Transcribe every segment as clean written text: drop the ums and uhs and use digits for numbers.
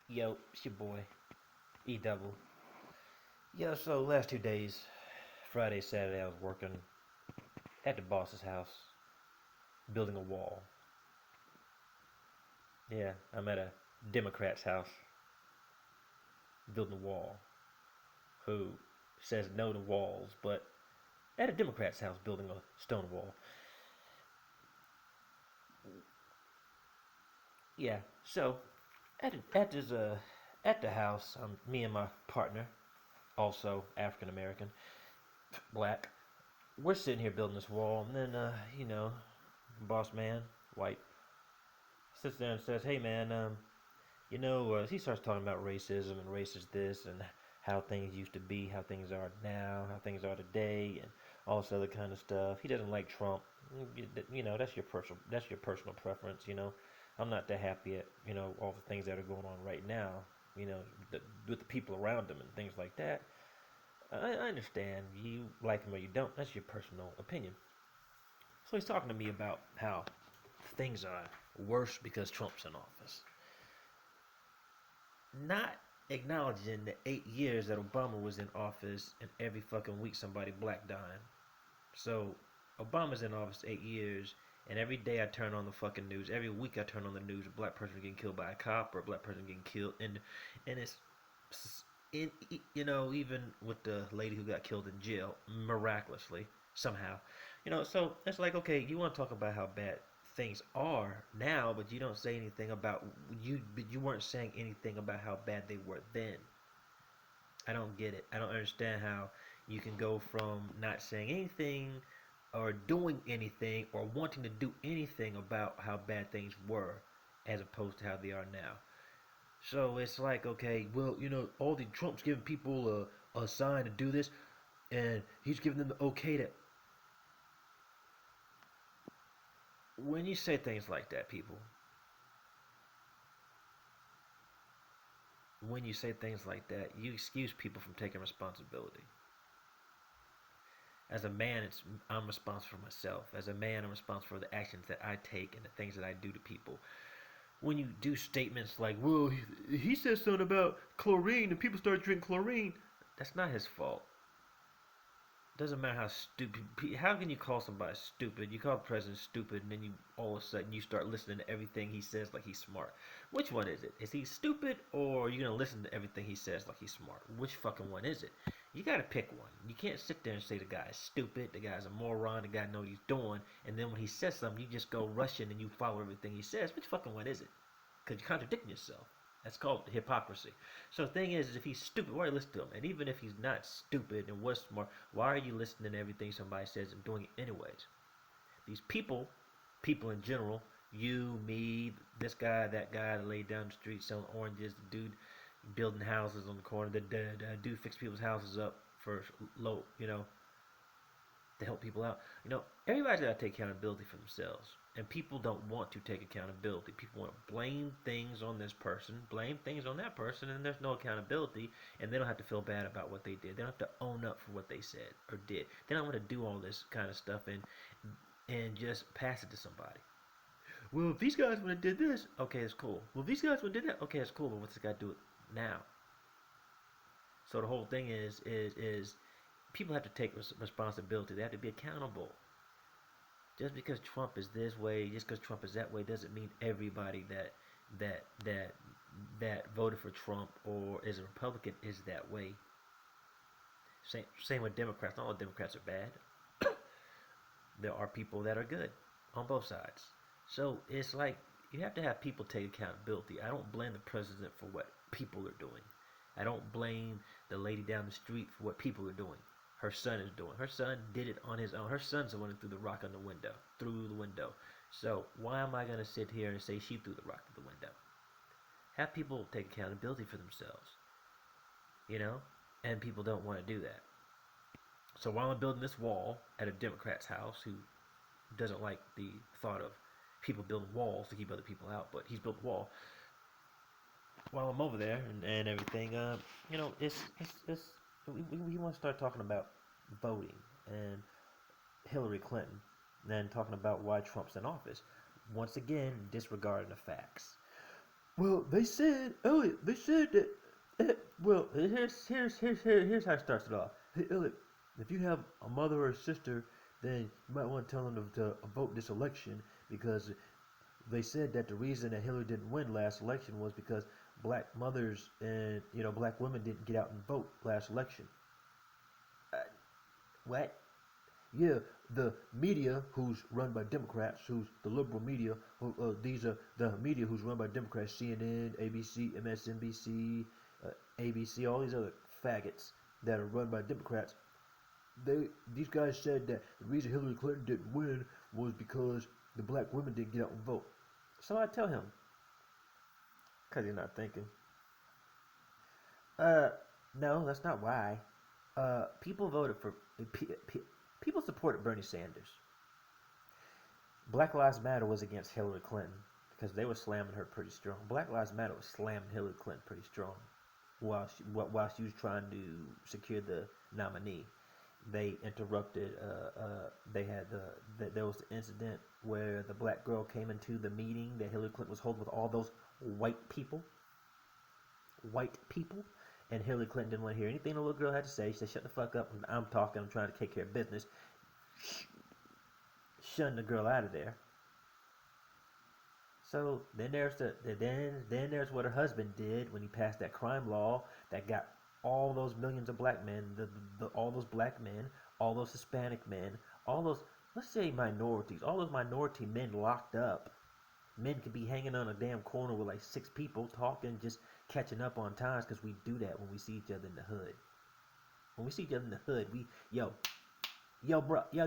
Yo, it's your boy, E Double. Yo, so last 2 days, Friday, Saturday, I was working at the boss's house, building a wall. Yeah, I'm at a Democrat's house, building a wall, who says no to walls, but at a Democrat's house, building a stone wall. Yeah, so at the house, me and my partner, also African American, black, we're sitting here building this wall, and then boss man, white, sits there and says, "Hey man, he starts talking about racism and racist this and how things used to be, how things are now, how things are today, and all this other kind of stuff. He doesn't like Trump. That's your personal preference. I'm not that happy at all the things that are going on right now. You know, with the people around him and things like that. I understand you like him or you don't. That's your personal opinion. So he's talking to me about how things are worse because Trump's in office, not acknowledging the 8 years that Obama was in office and every fucking week somebody black dying. So Obama's in office 8 years, and every day I turn on the fucking news. Every week I turn on the news, a black person getting killed by a cop or a black person getting killed, and it's in even with the lady who got killed in jail miraculously somehow. So it's like, okay, you want to talk about how bad things are now, but you don't say anything about you. But you weren't saying anything about how bad they were then. I don't get it. I don't understand how you can go from not saying anything or doing anything or wanting to do anything about how bad things were as opposed to how they are now. So it's like, okay, well, all the Trump's giving people a sign to do this, and he's giving them the okay to. When you say things like that, people, when you say things like that, you excuse people from taking responsibility. As a man, I'm responsible for myself. As a man, I'm responsible for the actions that I take and the things that I do to people. When you do statements like, "Well, he said something about chlorine and people started drinking chlorine," that's not his fault. Doesn't matter how stupid. How can you call somebody stupid? You call the president stupid, and then you all of a sudden you start listening to everything he says like he's smart. Which one is it? Is he stupid, or are you gonna listen to everything he says like he's smart? Which fucking one is it? You gotta pick one. You can't sit there and say the guy's stupid, the guy's a moron, the guy knows what he's doing, and then when he says something, you just go rushing and you follow everything he says. Which fucking one is it? Because you're contradicting yourself. That's called hypocrisy. So the thing is if he's stupid, why are you listening to him? And even if he's not stupid and was smart, why are you listening to everything somebody says and doing it anyways? These people in general, you, me, this guy, that guy that laid down the street selling oranges, the dude building houses on the corner, the dude fix people's houses up for low, to help people out. Everybody's got to take accountability for themselves. And people don't want to take accountability. People want to blame things on this person, blame things on that person, and there's no accountability. And they don't have to feel bad about what they did. They don't have to own up for what they said or did. They don't want to do all this kind of stuff and just pass it to somebody. Well, if these guys would have did this, okay, it's cool. Well, if these guys would have did that, okay, it's cool. But what's this guy do it now? So the whole thing is people have to take responsibility. They have to be accountable. Just because Trump is this way, just because Trump is that way, doesn't mean everybody that that that voted for Trump or is a Republican is that way. Same with Democrats. Not all Democrats are bad. There are people that are good on both sides. So it's like you have to have people take accountability. I don't blame the president for what people are doing. I don't blame the lady down the street for what people are doing. Her son is doing. Her son did it on his own. Her son's the one who threw the rock on the window, through the window. So why am I going to sit here and say she threw the rock through the window? Have people take accountability for themselves, you know? And people don't want to do that. So while I'm building this wall at a Democrat's house who doesn't like the thought of people building walls to keep other people out, but he's built a wall. While I'm over there and everything, it's we want to start talking about voting and Hillary Clinton, and then talking about why Trump's in office. Once again, disregarding the facts. Well, they said, Elliot, they said that. Well, here's how it starts it off. Hey, Elliot, if you have a mother or a sister, then you might want to tell them to vote this election because they said that the reason that Hillary didn't win last election was because black mothers and black women didn't get out and vote last election. Uh, what? Yeah, the media, who's run by Democrats, who's the liberal media, these are the media who's run by Democrats, CNN, ABC, MSNBC, ABC, all these other faggots that are run by Democrats. These guys said that the reason Hillary Clinton didn't win was because the black women didn't get out and vote. So I tell him, because he's not thinking. Uh, no, that's not why. People voted for people supported Bernie Sanders. Black Lives Matter was against Hillary Clinton because they were slamming her pretty strong. Black Lives Matter was slamming Hillary Clinton pretty strong while she was trying to secure the nominee. They interrupted. They had there was the incident where the black girl came into the meeting that Hillary Clinton was holding with all those white people. White people. And Hillary Clinton didn't want to hear anything the little girl had to say. She said, "Shut the fuck up. I'm talking. I'm trying to take care of business." Shunning the girl out of there. So then there's what her husband did when he passed that crime law that got all those millions of black men, all those black men, all those Hispanic men, all those, let's say, minorities, all those minority men locked up. Men could be hanging on a damn corner with like 6 people talking, just catching up on times, because we do that when we see each other in the hood. When we see each other in the hood, we, yo, bro, yo,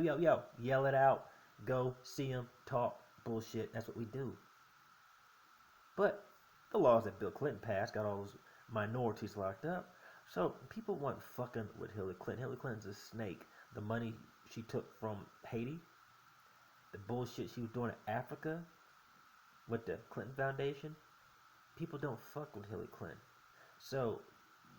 yell it out, go, see them, talk, bullshit. That's what we do. But the laws that Bill Clinton passed got all those minorities locked up. So people weren't fucking with Hillary Clinton. Hillary Clinton's a snake. The money she took from Haiti, the bullshit she was doing in Africa with the Clinton Foundation, people don't fuck with Hillary Clinton. So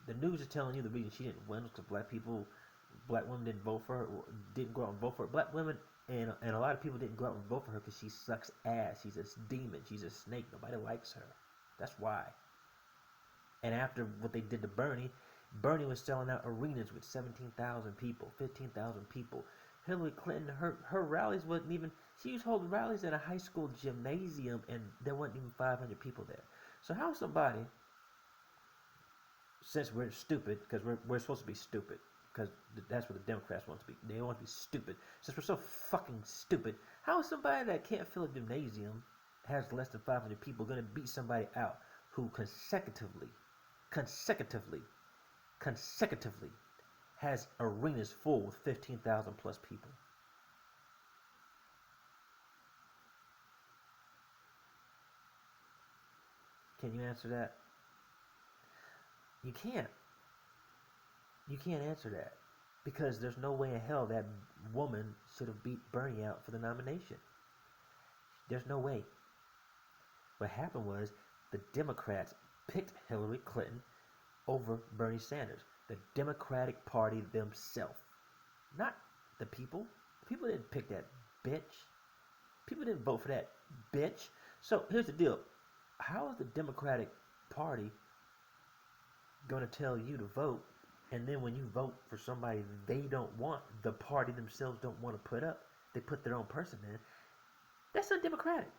the news is telling you the reason she didn't win was because black women didn't vote for her, or didn't go out and vote for her. Black women and a lot of people didn't go out and vote for her because she sucks ass. She's a demon. She's a snake. Nobody likes her. That's why. And after what they did to Bernie was selling out arenas with 17,000 people, 15,000 people. Hillary Clinton, her rallies wasn't even, she was holding rallies in a high school gymnasium and there wasn't even 500 people there. So how somebody, since we're stupid, because we're supposed to be stupid, because that's what the Democrats want to be. They want to be stupid. Since we're so fucking stupid, how is somebody that can't fill a gymnasium, has less than 500 people, going to beat somebody out who consecutively has arenas full with 15,000 plus people? Can you answer that? You can't. You can't answer that. Because there's no way in hell that woman should have beat Bernie out for the nomination. There's no way. What happened was the Democrats picked Hillary Clinton over Bernie Sanders. The Democratic Party themselves. Not the people. The people didn't pick that bitch. People didn't vote for that bitch. So here's the deal. How is the Democratic Party going to tell you to vote, and then when you vote for somebody they don't want, the party themselves don't want to put up, they put their own person in? That's not democratic.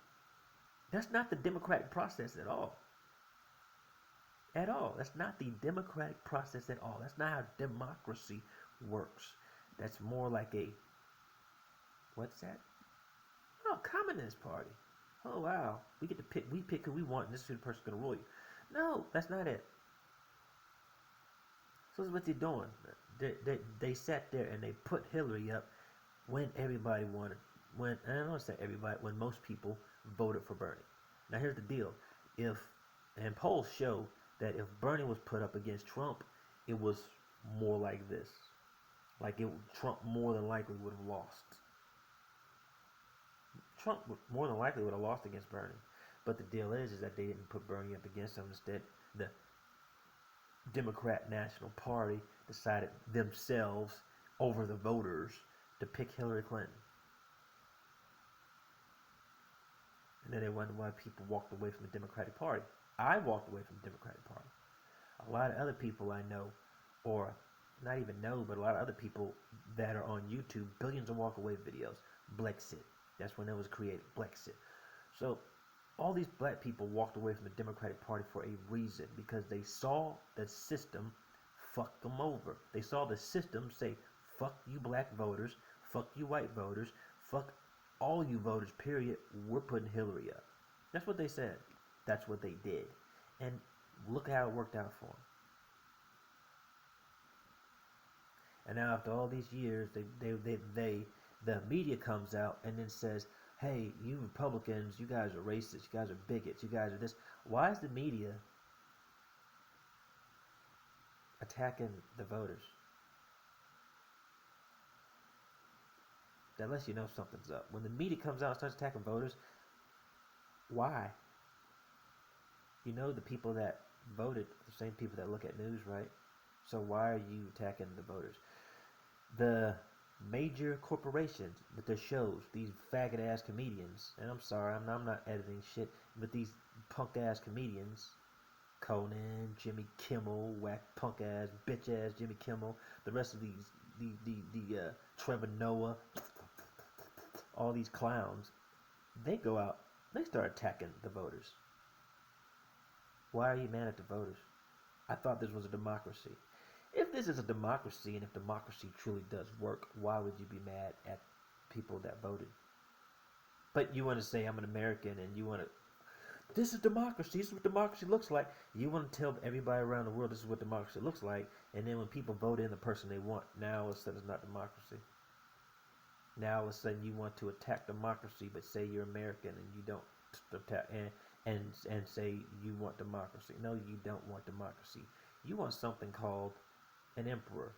That's not the democratic process at all. At all. That's not the democratic process at all. That's not how democracy works. That's more like a, what's that? Oh, Communist Party. Oh wow, we get to pick. We pick who we want, and this is who the person's gonna rule you. No, that's not it. So that's what they're doing. They sat there and they put Hillary up when everybody wanted. When, and I don't want to say everybody, when most people voted for Bernie. Now here's the deal: if, and polls show that if Bernie was put up against Trump, it was more like this. Like Trump more than likely would have lost. Trump more than likely would have lost against Bernie. But the deal is that they didn't put Bernie up against him. Instead, the Democrat National Party decided themselves over the voters to pick Hillary Clinton. And then they wonder why people walked away from the Democratic Party. I walked away from the Democratic Party. A lot of other people I know, or not even know, but a lot of other people that are on YouTube, billions of walk-away videos, Blexit. That's when it was created, Blexit. So all these black people walked away from the Democratic Party for a reason, because they saw the system fuck them over. They saw the system say, fuck you black voters, fuck you white voters, fuck all you voters, period. We're putting Hillary up. That's what they said. That's what they did. And look how it worked out for them. And now after all these years, the media comes out and then says, hey, you Republicans, you guys are racist, you guys are bigots, you guys are this. Why is the media attacking the voters? That lets you know something's up. When the media comes out and starts attacking voters, why? You know the people that voted, the same people that look at news, right? So why are you attacking the voters? The major corporations with their shows, these faggot ass comedians, and I'm sorry, I'm not editing shit, but these punk ass comedians, Conan, Jimmy Kimmel, whack punk ass, bitch ass Jimmy Kimmel, the rest of the Trevor Noah, all these clowns, they go out, they start attacking the voters. Why are you mad at the voters? I thought this was a democracy. If this is a democracy, and if democracy truly does work, why would you be mad at people that voted? But you want to say, I'm an American, and you want to, this is democracy, this is what democracy looks like. You want to tell everybody around the world this is what democracy looks like, and then when people vote in the person they want, now all of a sudden it's not democracy. Now all of a sudden you want to attack democracy, but say you're American, and you don't attack, and say you want democracy. No, you don't want democracy. You want something called an emperor.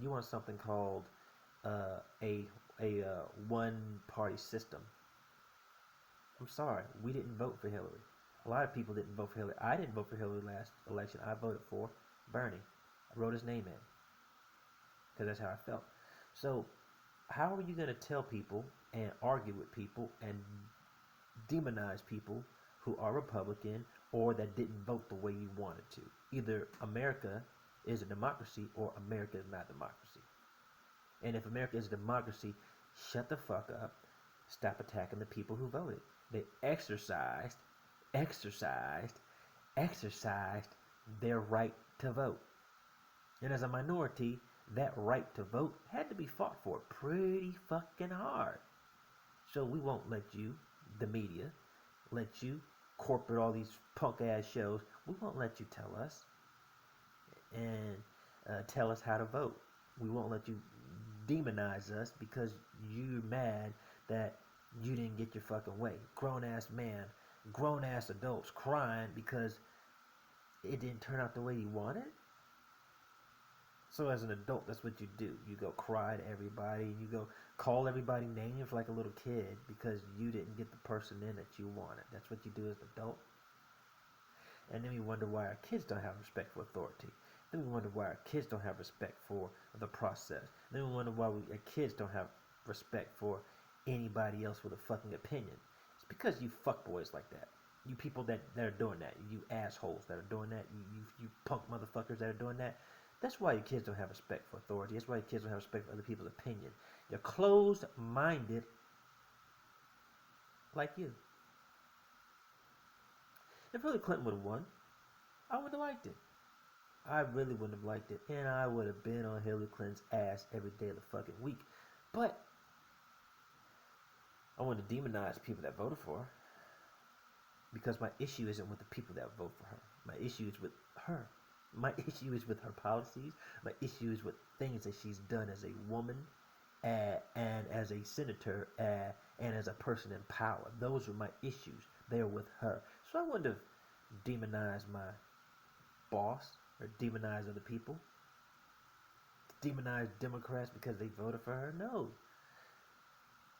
You want something called a one-party system. I'm sorry, we didn't vote for Hillary. A lot of people didn't vote for Hillary. I didn't vote for Hillary last election. I voted for Bernie. I wrote his name in because that's how I felt. So how are you going to tell people and argue with people and demonize people who are Republican or that didn't vote the way you wanted to? Either America is a democracy or America is not a democracy. And if America is a democracy, shut the fuck up. Stop attacking the people who voted. They exercised their right to vote. And as a minority, that right to vote had to be fought for pretty fucking hard. So we won't let you, the media, let you corporate all these punk ass shows. We won't let you tell us and tell us how to vote. We won't let you demonize us because you're mad that you didn't get your fucking way. Grown ass man, grown ass adults crying because it didn't turn out the way you wanted. So as an adult, that's what you do. You go cry to everybody, and you go call everybody names like a little kid because you didn't get the person in that you wanted. That's what you do as an adult. And then we wonder why our kids don't have respect for authority. Then we wonder why our kids don't have respect for the process. Then we wonder why our kids don't have respect for anybody else with a fucking opinion. It's because you fuckboys like that. You people that are doing that. You assholes that are doing that. You punk motherfuckers that are doing that. That's why your kids don't have respect for authority. That's why your kids don't have respect for other people's opinion. You're closed-minded like you. If Hillary Clinton would have won, I would have liked it. I really wouldn't have liked it. And I would have been on Hillary Clinton's ass every day of the fucking week. But I want to demonize people that voted for her. Because my issue isn't with the people that vote for her. My issue is with her. My issue is with her policies. My issue is with things that she's done as a woman and as a senator and as a person in power. Those are my issues. They're with her. So I wouldn't have demonized my boss or demonized other people. Demonize Democrats because they voted for her. No.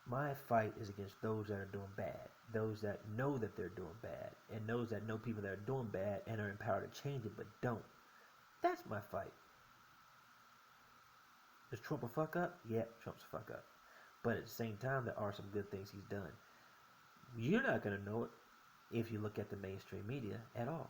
My fight is against those that are doing bad. Those that know that they're doing bad. And those that know people that are doing bad and are empowered to change it but don't. That's my fight. Is Trump a fuck up? Yeah, Trump's a fuck up. But at the same time, there are some good things he's done. You're not going to know it if you look at the mainstream media at all.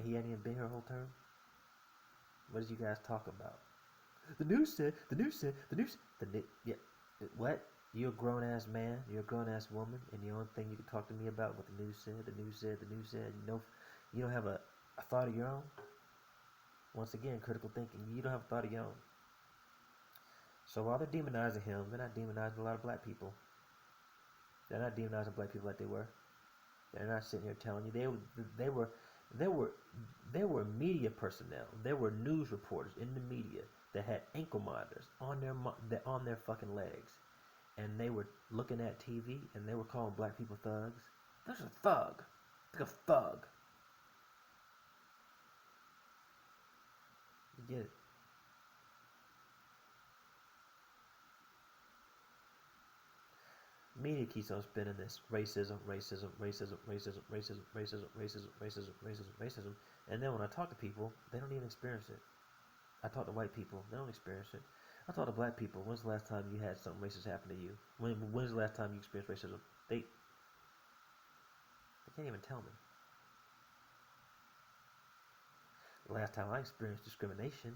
And he hadn't even been here the whole term? What did you guys talk about? The news said, the news said, the news, yeah, what? You're a grown ass man, you're a grown ass woman, and the only thing you can talk to me about what the news said, the news said, the news said, you don't have a thought of your own? Once again, critical thinking, you don't have a thought of your own. So while they're demonizing him, they're not demonizing a lot of black people. They're not demonizing black people like they were. They're not sitting here telling you there were media personnel. There were news reporters in the media that had ankle monitors on their fucking legs, and they were looking at TV and they were calling black people thugs. There's a thug, like a thug. You get it? Media keeps on spinning this racism, racism, racism, racism, racism, racism, racism, racism, racism, racism, and then when I talk to people, they don't even experience it. I talk to white people, they don't experience it. I talk to black people. When's the last time you had something racist happen to you? When's the last time you experienced racism? They can't even tell me. The last time I experienced discrimination,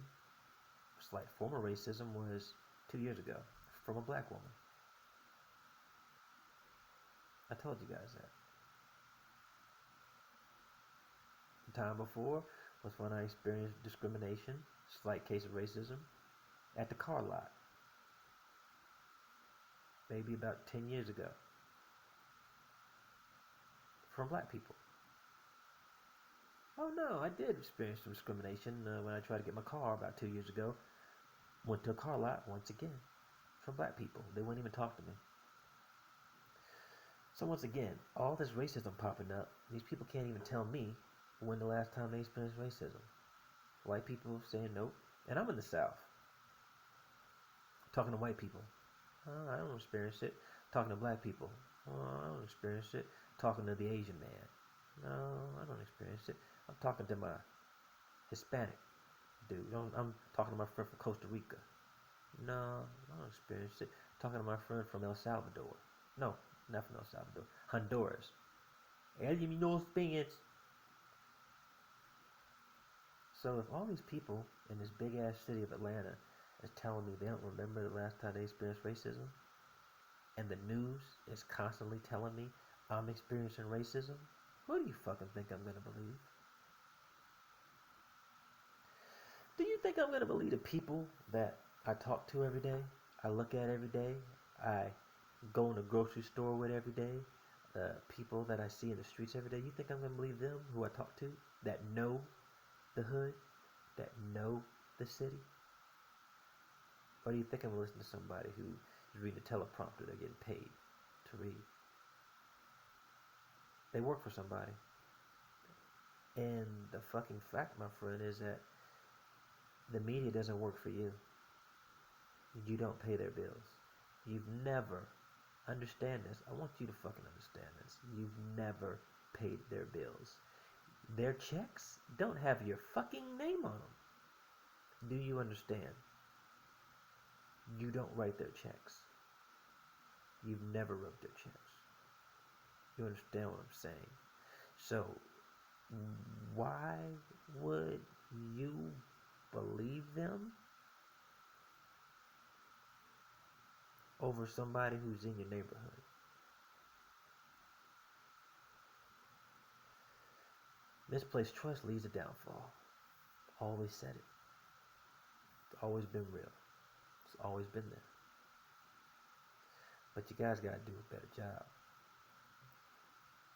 slight form of racism, was 2 years ago from a black woman. I told you guys that. The time before was when I experienced discrimination, slight case of racism, at the car lot. Maybe about 10 years ago. From black people. Oh no, I did experience some discrimination when I tried to get my car about 2 years ago. Went to a car lot once again. From black people. They wouldn't even talk to me. So once again, all this racism popping up, these people can't even tell me when the last time they experienced racism. White people saying nope. And I'm in the South. Talking to white people. Oh, I don't experience it. Talking to black people. Oh, I don't experience it. Talking to the Asian man. No, I don't experience it. I'm talking to my Hispanic dude. I'm talking to my friend from Costa Rica. No, I don't experience it. Talking to my friend from El Salvador. No, not from El Salvador. Honduras. Él y no experience. So if all these people in this big ass city of Atlanta is telling me they don't remember the last time they experienced racism, and the news is constantly telling me I'm experiencing racism, what do you fucking think I'm gonna believe? Do you think I'm gonna believe the people that I talk to every day, I look at every day, I go in the grocery store with every day, people that I see in the streets every day? You think I'm gonna believe them, who I talk to, that know the hood, that know the city? Or do you think I'm gonna listen to somebody who is reading a teleprompter they're getting paid to read? They work for somebody. And the fucking fact, my friend, is that the media doesn't work for you. You don't pay their bills. You've never, understand this, I want you to fucking understand this. You've never paid their bills. Their checks don't have your fucking name on them. Do you understand? You don't write their checks. You've never wrote their checks. You understand what I'm saying? So, why would you believe them over somebody who's in your neighborhood? Misplaced trust leads to downfall. Always said it. It's always been real. It's always been there. But you guys gotta do a better job.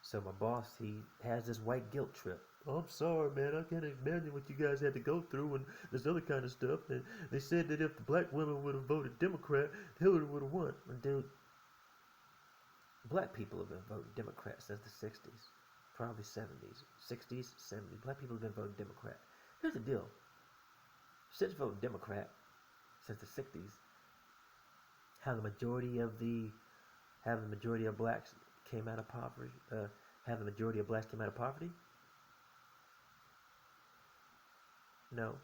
So my boss, he has this white guilt trip. Oh, I'm sorry, man. I can't imagine what you guys had to go through and this other kind of stuff. And they said that if the black women would have voted Democrat, Hillary would have won. And dude, black people have been voting Democrat since the 60s. Probably 70s. 60s, 70s. Black people have been voting Democrat. Here's the deal. Since voting Democrat, since the 60s, have the majority of blacks came out of poverty? Have the majority of blacks came out of poverty? No.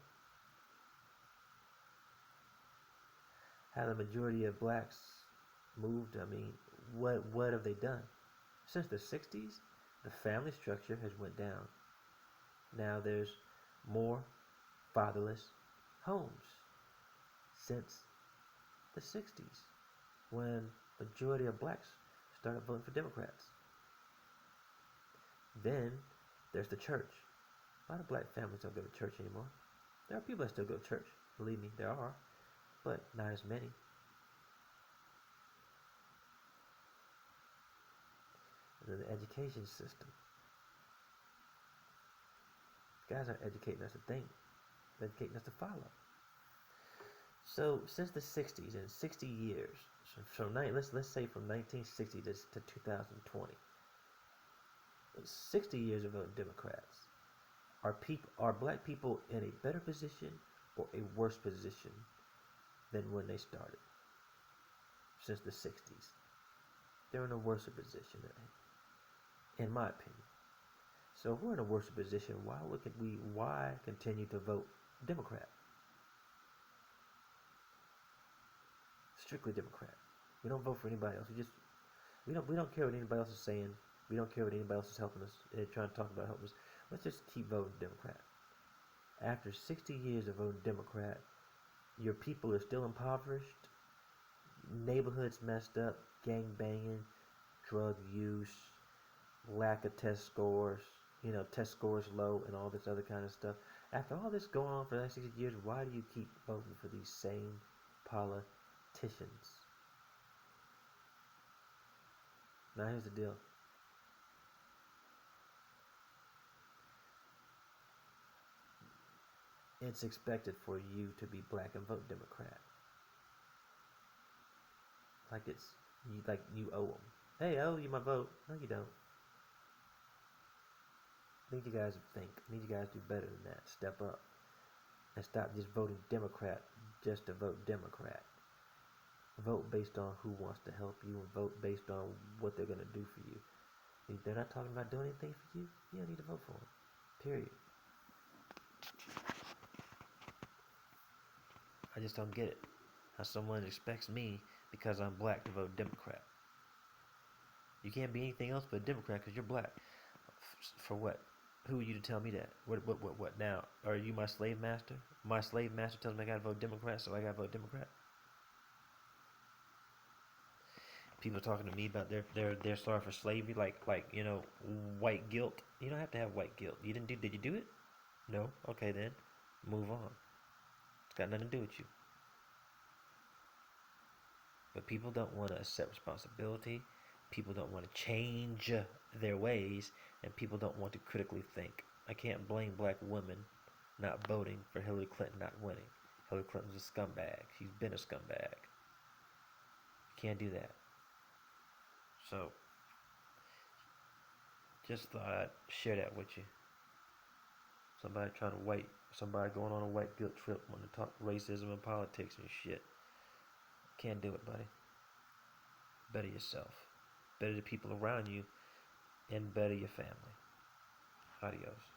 Have the majority of blacks moved? I mean, what have they done? Since the 60s, the family structure has went down. Now there's more fatherless homes since the 60s when majority of blacks started voting for Democrats. Then there's the church. A lot of black families don't go to church anymore. There are people that still go to church. Believe me, there are, but not as many. And then the education system. Guys aren't educating us to think, they're educating us to follow. So since the 60s, in 60 years, let's say from 1960 to 2020, 60 years of voting Democrats. Are black people in a better position or a worse position than when they started? Since the 60s, they're in a worse position, in my opinion. So if we're in a worse position, why continue to vote Democrat? Strictly Democrat. We don't vote for anybody else. We don't care what anybody else is saying. We don't care what anybody else is helping us. They're trying to talk about helping us. Let's just keep voting Democrat. After 60 years of voting Democrat, your people are still impoverished, neighborhoods messed up, gang banging, drug use, lack of test scores, test scores low, and all this other kind of stuff. After all this going on for the last 60 years, why do you keep voting for these same politicians? Now here's the deal. It's expected for you to be black and vote Democrat. Like you owe them. Hey, I owe you my vote. No, you don't. I need you guys to think. I need you guys to do better than that. Step up and stop just voting Democrat just to vote Democrat. Vote based on who wants to help you and vote based on what they're going to do for you. If they're not talking about doing anything for you, you don't need to vote for them. Period. I just don't get it. How someone expects me, because I'm black, to vote Democrat. You can't be anything else but a Democrat because you're black. For what? Who are you to tell me that? What now? Are you my slave master? My slave master tells me I gotta vote Democrat, so I gotta vote Democrat? People talking to me about they're sorry for slavery, like white guilt. You don't have to have white guilt. Did you do it? No? Okay then. Move on. It's got nothing to do with you. But people don't want to accept responsibility. People don't want to change their ways, and people don't want to critically think. I can't blame black women not voting for Hillary Clinton not winning. Hillary Clinton's a scumbag. She's been a scumbag. You can't do that. So, just thought I'd share that with you. Somebody going on a white guilt trip wanting to talk racism and politics and shit. Can't do it, buddy. Better yourself. Better the people around you, and better your family. Adios.